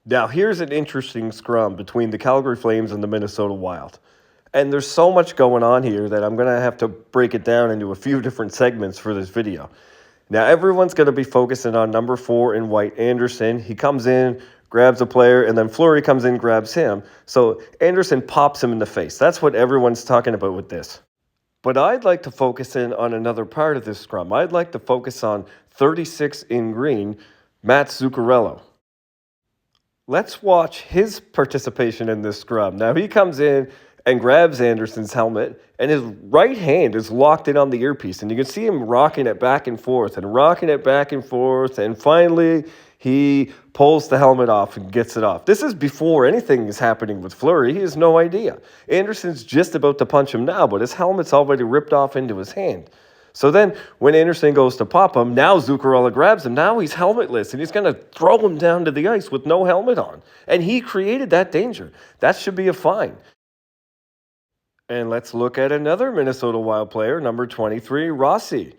Now, here's an interesting scrum between the Calgary Flames and the Minnesota Wild. And there's so much going on here that I'm going to have to break it down into a few different segments for this video. Now, everyone's going to be focusing on number 4 in white, Andersson. He comes in, grabs a player, and then Fleury comes in, grabs him. So Andersson pops him in the face. That's what everyone's talking about with this. But I'd like to focus in on another part of this scrum. I'd like to focus on 36 in green, Matt Zuccarello. Let's watch his participation in this scrum. Now, he comes in and grabs Andersson's helmet, and his right hand is locked in on the earpiece. And you can see him rocking it back and forth and rocking it back and forth. And finally, he pulls the helmet off and gets it off. This is before anything is happening with Fleury. He has no idea. Andersson's just about to punch him now, but his helmet's already ripped off into his hand. So then when Andersson goes to pop him, now Zuccarello grabs him. Now he's helmetless, and he's going to throw him down to the ice with no helmet on. And he created that danger. That should be a fine. And let's look at another Minnesota Wild player, number 23, Rossi.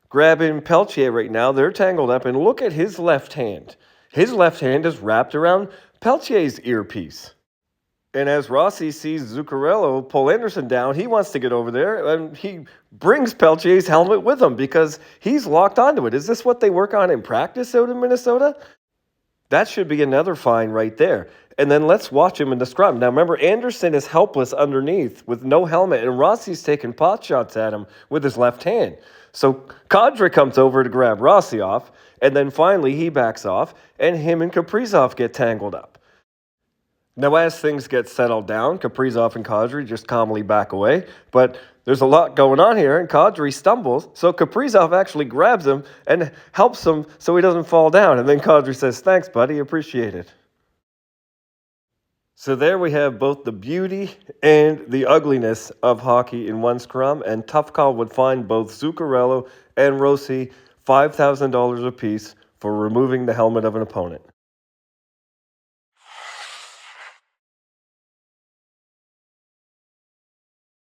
Grabbing Peltier right now. They're tangled up, and look at his left hand. His left hand is wrapped around Peltier's earpiece. And as Rossi sees Zuccarello pull Andersson down, he wants to get over there, and he brings Peltier's helmet with him because he's locked onto it. Is this what they work on in practice out in Minnesota? That should be another fine right there. And then let's watch him in the scrum. Now remember, Andersson is helpless underneath with no helmet, and Rossi's taking pot shots at him with his left hand. So Kadri comes over to grab Rossi off, and then finally he backs off, and him and Kaprizov get tangled up. Now, as things get settled down, Kaprizov and Kadri just calmly back away. But there's a lot going on here, and Kadri stumbles. So Kaprizov actually grabs him and helps him so he doesn't fall down. And then Kadri says, "Thanks, buddy. Appreciate it." So there we have both the beauty and the ugliness of hockey in one scrum. And Tough Call would fine both Zuccarello and Rossi $5,000 apiece for removing the helmet of an opponent.